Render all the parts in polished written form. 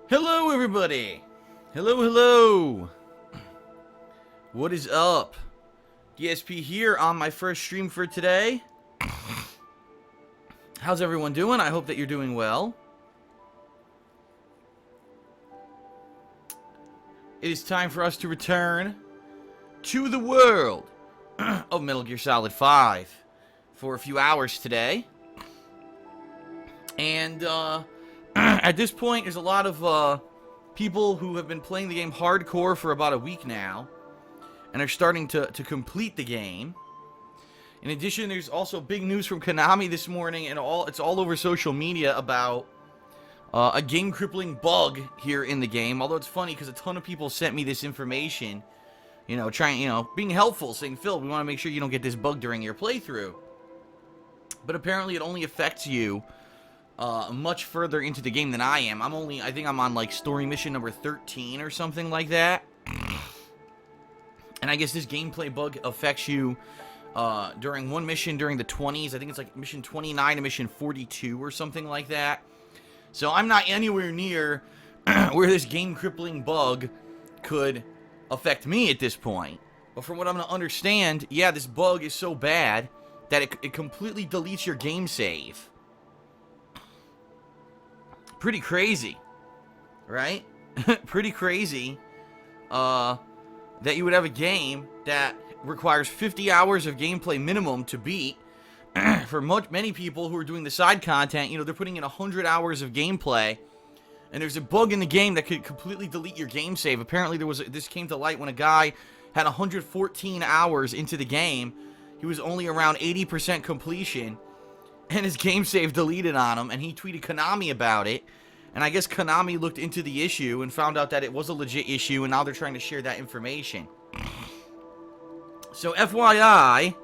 Hello, everybody. Hello. What is up? DSP here on my first stream for today. How's everyone doing? I hope that you're doing well. It is time for us to return to the world of Metal Gear Solid 5 for a few hours today. And, at this point, there's a lot of, people who have been playing the game hardcore for about a week now, and are starting to complete the game. In addition, there's also big news from Konami this morning, and it's all over social media about a game-crippling bug here in the game. Although it's funny, because a ton of people sent me this information, being helpful, saying, Phil, we want to make sure you don't get this bug during your playthrough. But apparently it only affects you much further into the game than I am. I think I'm on, like, story mission number 13 or something like that. And I guess this gameplay bug affects you during one mission during the 20s. I think it's, like, mission 29 to mission 42 or something like that. So I'm not anywhere near where this game-crippling bug could affect me at this point. But from what I'm going to understand, yeah, this bug is so bad that it completely deletes your game save. Pretty crazy, right? Pretty crazy that you would have a game that requires 50 hours of gameplay minimum to beat. For many people who are doing the side content, they're putting in 100 hours of gameplay, and there's a bug in the game that could completely delete your game save. Apparently, this came to light when a guy had 114 hours into the game. He was only around 80% completion, and his game save deleted on him, and he tweeted Konami about it. And I guess Konami looked into the issue and found out that it was a legit issue, and now they're trying to share that information. So FYI,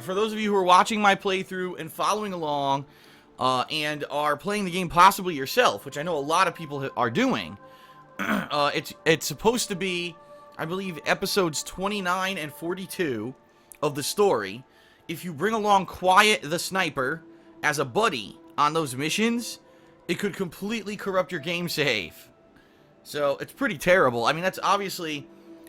for those of you who are watching my playthrough and following along, and are playing the game possibly yourself, which I know a lot of people are doing, it's supposed to be, I believe, episodes 29 and 42 of the story. If you bring along Quiet the Sniper as a buddy on those missions, it could completely corrupt your game save. So, it's pretty terrible. I mean, that's obviously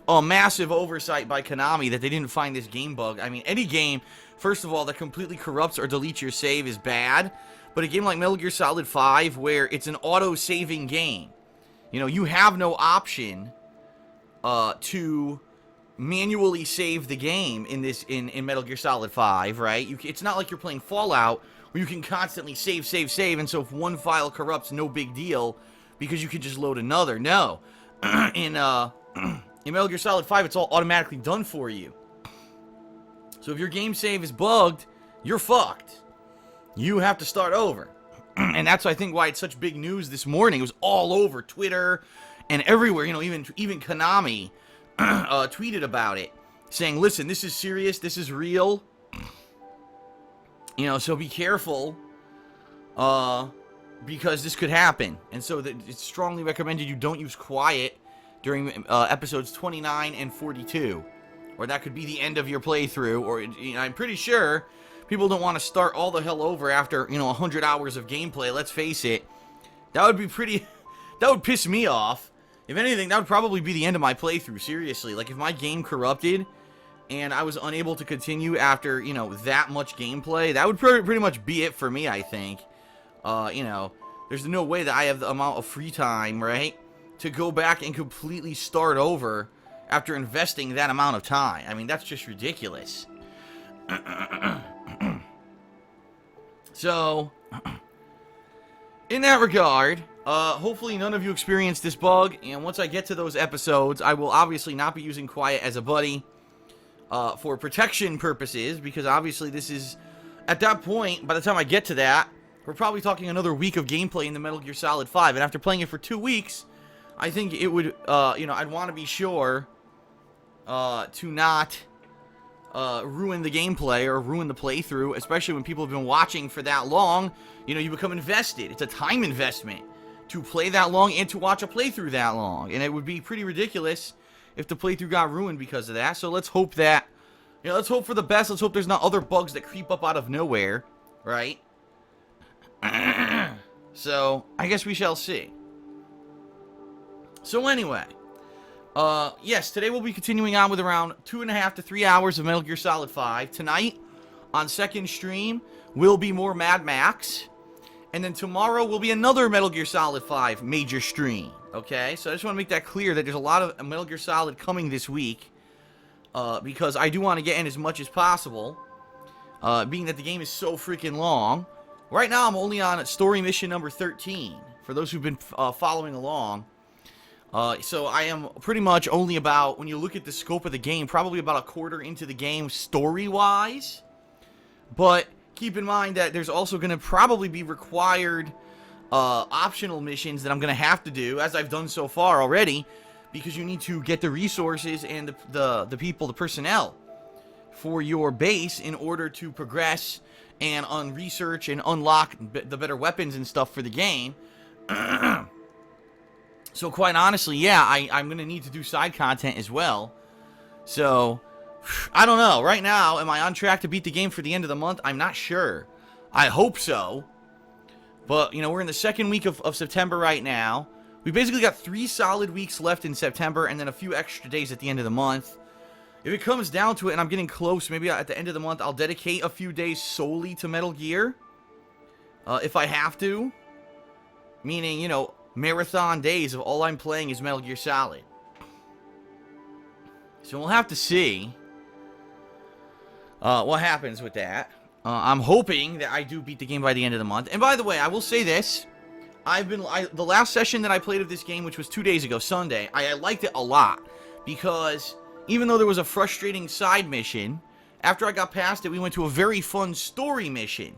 a massive oversight by Konami that they didn't find this game bug. I mean, any game, first of all, that completely corrupts or deletes your save is bad. But a game like Metal Gear Solid 5, where it's an auto-saving game, you have no option to manually save the game in Metal Gear Solid 5, right? It's not like you're playing Fallout, where you can constantly save, and so if one file corrupts, no big deal, because you can just load another. No. In Metal Gear Solid 5, it's all automatically done for you. So if your game save is bugged, you're fucked. You have to start over. And that's, I think, why it's such big news this morning. It was all over Twitter and everywhere. Even Konami tweeted about it, saying, listen, this is serious, this is real. So be careful, because this could happen. And so it's strongly recommended you don't use Quiet during episodes 29 and 42, or that could be the end of your playthrough. Or I'm pretty sure people don't want to start all the hell over after 100 hours of gameplay. Let's face it, that would be that would piss me off. If anything, that would probably be the end of my playthrough. Seriously, like if my game corrupted and I was unable to continue after that much gameplay, that would pretty much be it for me. I think there's no way that I have the amount of free time, right, to go back and completely start over after investing that amount of time. I mean, that's just ridiculous. So, in that regard, hopefully none of you experienced this bug, and once I get to those episodes, I will obviously not be using Quiet as a buddy for protection purposes, because obviously this is, at that point, by the time I get to that, we're probably talking another week of gameplay in the Metal Gear Solid 5, and after playing it for 2 weeks, I think it would, I'd want to be sure to not ruin the gameplay or ruin the playthrough, especially when people have been watching for that long. You become invested. It's a time investment to play that long and to watch a playthrough that long, and it would be pretty ridiculous if the playthrough got ruined because of that. So let's hope that, let's hope for the best. Let's hope there's not other bugs that creep up out of nowhere, right? So I guess we shall see. So anyway, yes, today we'll be continuing on with around 2.5 to 3 hours of Metal Gear Solid 5. Tonight, on second stream, will be more Mad Max. And then tomorrow will be another Metal Gear Solid 5 major stream. Okay, so I just want to make that clear that there's a lot of Metal Gear Solid coming this week. Because I do want to get in as much as possible. Being that the game is so freaking long. Right now, I'm only on story mission number 13. For those who've been following along. So I am pretty much only about, when you look at the scope of the game, probably about a quarter into the game story-wise. But keep in mind that there's also going to probably be required optional missions that I'm going to have to do, as I've done so far already, because you need to get the resources and the people, the personnel, for your base in order to progress and research and unlock the better weapons and stuff for the game. So quite honestly, yeah, I'm going to need to do side content as well. So, I don't know. Right now, am I on track to beat the game for the end of the month? I'm not sure. I hope so. But, you know, we're in the second week of September right now. We basically got 3 solid weeks left in September and then a few extra days at the end of the month. If it comes down to it and I'm getting close, maybe at the end of the month, I'll dedicate a few days solely to Metal Gear. If I have to. Meaning, you know, marathon days of all I'm playing is Metal Gear Solid. So we'll have to see what happens with that. I'm hoping that I do beat the game by the end of the month. And by the way, I will say this. The last session that I played of this game, which was 2 days ago, Sunday, I liked it a lot. Because even though there was a frustrating side mission, after I got past it, we went to a very fun story mission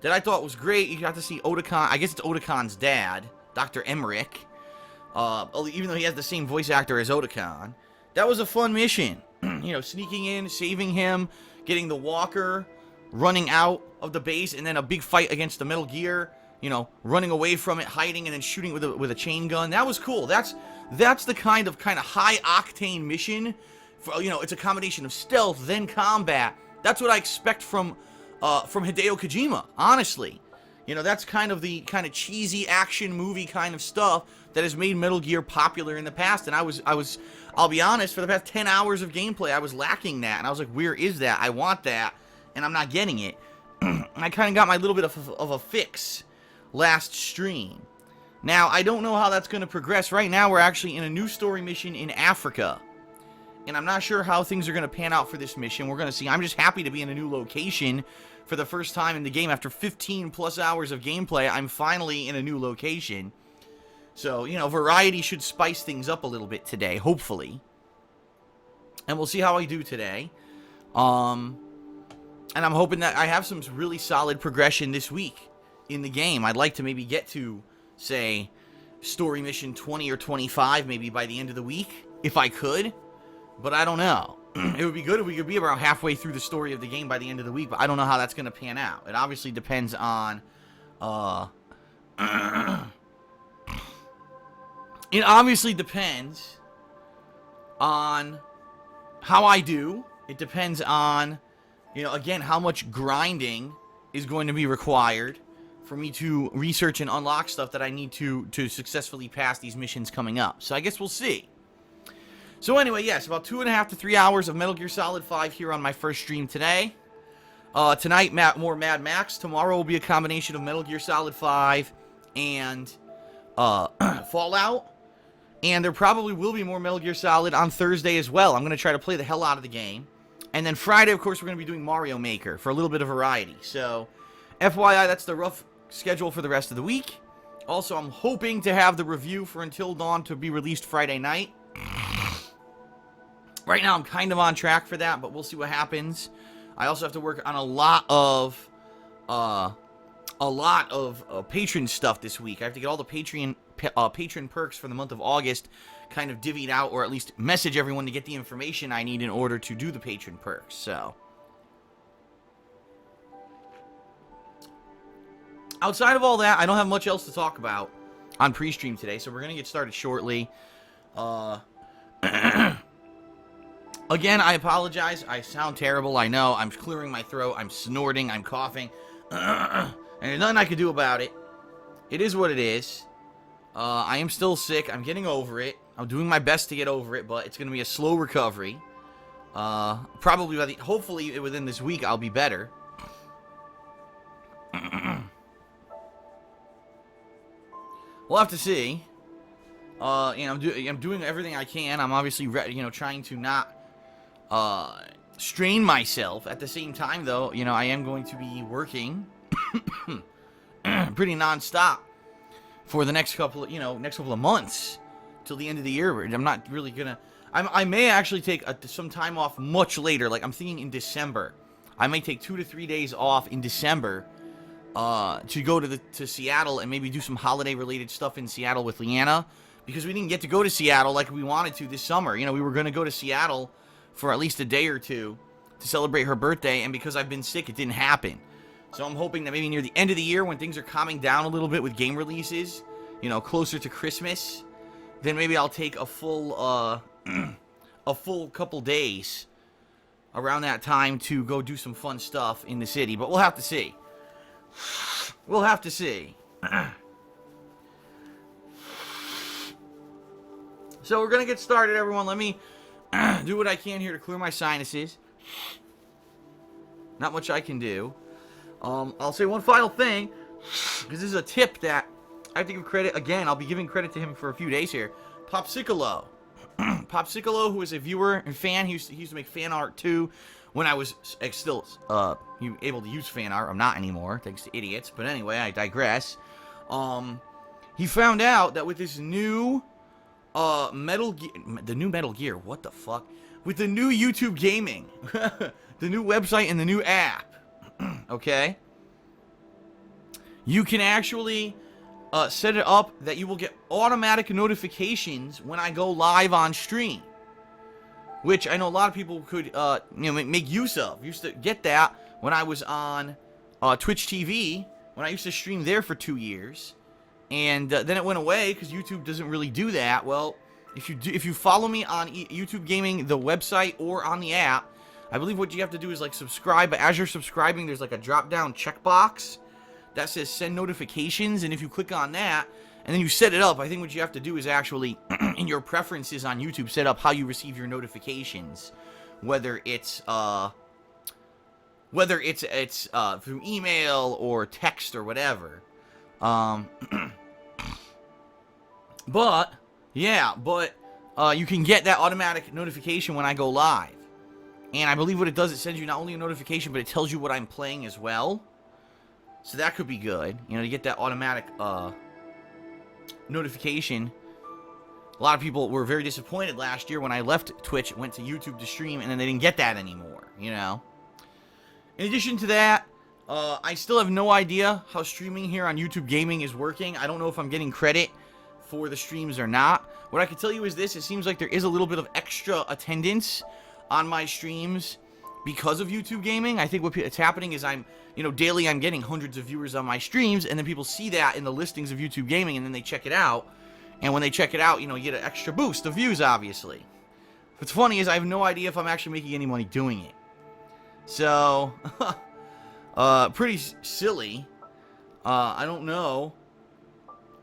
that I thought was great. You got to see Otakon. I guess it's Otakon's dad, Dr. Emmerich. Even though he has the same voice actor as Otakon. That was a fun mission. You know, sneaking in, saving him, getting the walker, running out of the base, and then a big fight against the Metal Gear. You know, running away from it, hiding, and then shooting with a chain gun. That was cool. That's the kind of high octane mission. For, you know, it's a combination of stealth then combat. That's what I expect from Hideo Kojima. Honestly, you know, that's kind of the cheesy action movie kind of stuff that has made Metal Gear popular in the past. And I'll be honest, for the past 10 hours of gameplay, I was lacking that, and I was like, where is that? I want that, and I'm not getting it. I kind of got my little bit of a fix last stream. Now, I don't know how that's going to progress. Right now, we're actually in a new story mission in Africa. And I'm not sure how things are going to pan out for this mission. We're going to see. I'm just happy to be in a new location for the first time in the game. After 15 plus hours of gameplay, I'm finally in a new location. So, you know, variety should spice things up a little bit today, hopefully. And we'll see how I do today. And I'm hoping that I have some really solid progression this week in the game. I'd like to maybe get to, say, story mission 20 or 25 maybe by the end of the week, if I could. But I don't know. It would be good if we could be around halfway through the story of the game by the end of the week, but I don't know how that's going to pan out. It obviously depends on, it obviously depends on how I do. It depends on, you know, again, how much grinding is going to be required for me to research and unlock stuff that I need to successfully pass these missions coming up. So I guess we'll see. So anyway, yes, about 2.5 to 3 hours of Metal Gear Solid 5 here on my first stream today. Tonight, more Mad Max. Tomorrow will be a combination of Metal Gear Solid 5 and Fallout. And there probably will be more Metal Gear Solid on Thursday as well. I'm going to try to play the hell out of the game. And then Friday, of course, we're going to be doing Mario Maker for a little bit of variety. So, FYI, that's the rough schedule for the rest of the week. Also, I'm hoping to have the review for Until Dawn to be released Friday night. Right now, I'm kind of on track for that, but we'll see what happens. I also have to work on a lot of patron stuff this week. I have to get all the patron perks for the month of August kind of divvied out, or at least message everyone to get the information I need in order to do the patron perks. So, outside of all that, I don't have much else to talk about on pre-stream today, so we're going to get started shortly. Again, I apologize. I sound terrible. I know. I'm clearing my throat. I'm snorting. I'm coughing. And there's nothing I can do about it. It is what it is. I am still sick. I'm getting over it. I'm doing my best to get over it, but it's going to be a slow recovery. Probably hopefully within this week, I'll be better. We'll have to see. I'm doing everything I can. I'm obviously, trying to not strain myself. At the same time, though, I am going to be working pretty nonstop for the next couple of months till the end of the year. I'm not really gonna. I may actually take some time off much later. Like I'm thinking in December. I may take 2 to 3 days off in December to go to Seattle and maybe do some holiday related stuff in Seattle with Leanna, because we didn't get to go to Seattle like we wanted to this summer. We were gonna go to Seattle for at least a day or two to celebrate her birthday, and because I've been sick, it didn't happen. So I'm hoping that maybe near the end of the year, when things are calming down a little bit with game releases, closer to Christmas, then maybe I'll take a full couple days around that time to go do some fun stuff in the city. But we'll have to see. We'll have to see. So we're gonna get started, everyone. Let me do what I can here to clear my sinuses. Not much I can do. I'll say one final thing, because this is a tip that I have to give credit. Again, I'll be giving credit to him for a few days here. Popsicolo. Popsicolo, who is a viewer and fan. He used to make fan art too when I was still able to use fan art. I'm not anymore, thanks to idiots. But anyway, I digress. He found out that with this new Metal Gear, what the fuck? With the new YouTube Gaming, the new website and the new app, okay? You can actually set it up that you will get automatic notifications when I go live on stream, which I know a lot of people could, make use of. Used to get that when I was on Twitch TV, when I used to stream there for 2 years, and then it went away because YouTube doesn't really do that. Well, if you follow me on YouTube Gaming, the website, or on the app, I believe what you have to do is like subscribe. But as you're subscribing, there's like a drop-down checkbox that says send notifications, and if you click on that and then you set it up, I think what you have to do is actually in your preferences on YouTube set up how you receive your notifications, whether it's through email or text or whatever. But you can get that automatic notification when I go live. And I believe what it does, it sends you not only a notification, but it tells you what I'm playing as well. So that could be good, to get that automatic notification. A lot of people were very disappointed last year when I left Twitch, went to YouTube to stream, and then they didn't get that anymore, In addition to that, I still have no idea how streaming here on YouTube Gaming is working. I don't know if I'm getting credit for the streams or not. What I can tell you is this: it seems like there is a little bit of extra attendance on my streams because of YouTube Gaming. I think what's happening is daily I'm getting hundreds of viewers on my streams, and then people see that in the listings of YouTube Gaming, and then they check it out. And when they check it out, you get an extra boost of views, obviously. What's funny is I have no idea if I'm actually making any money doing it. So, pretty silly. I don't know,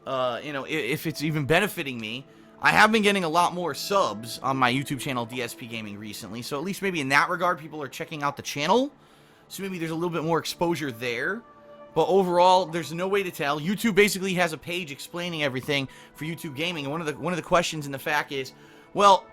if it's even benefiting me. I have been getting a lot more subs on my YouTube channel, DSPGaming, recently. So at least maybe in that regard, people are checking out the channel. So maybe there's a little bit more exposure there. But overall, there's no way to tell. YouTube basically has a page explaining everything for YouTube Gaming. And one of the questions in the fact is, well,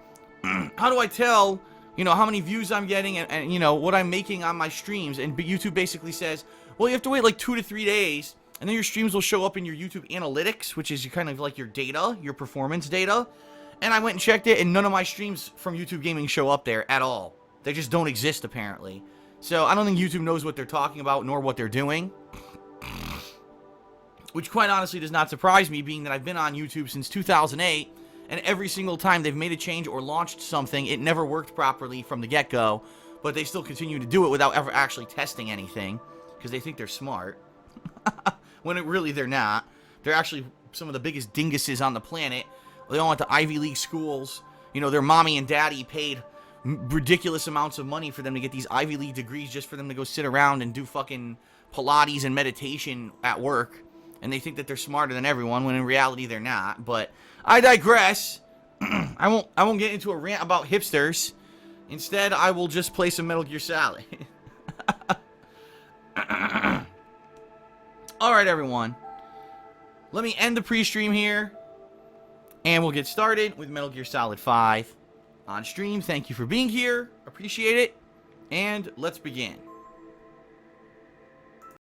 how do I tell, how many views I'm getting and what I'm making on my streams? And YouTube basically says, well, you have to wait like 2 to 3 days, and then your streams will show up in your YouTube analytics, which is kind of like your data, your performance data. And I went and checked it, and none of my streams from YouTube Gaming show up there at all. They just don't exist, apparently. So I don't think YouTube knows what they're talking about, nor what they're doing. Which quite honestly does not surprise me, being that I've been on YouTube since 2008, and every single time they've made a change or launched something, it never worked properly from the get-go, but they still continue to do it without ever actually testing anything, because they think they're smart. When really they're not. They're actually some of the biggest dinguses on the planet. They all went to Ivy League schools. Their mommy and daddy paid ridiculous amounts of money for them to get these Ivy League degrees just for them to go sit around and do fucking Pilates and meditation at work. and they think that they're smarter than everyone, when in reality they're not. But I digress. I won't get into a rant about hipsters. Instead, I will just play some Metal Gear Solid. Alright, everyone. Let me end the pre-stream here, and we'll get started with Metal Gear Solid 5 on stream. Thank you for being here. Appreciate it. And let's begin.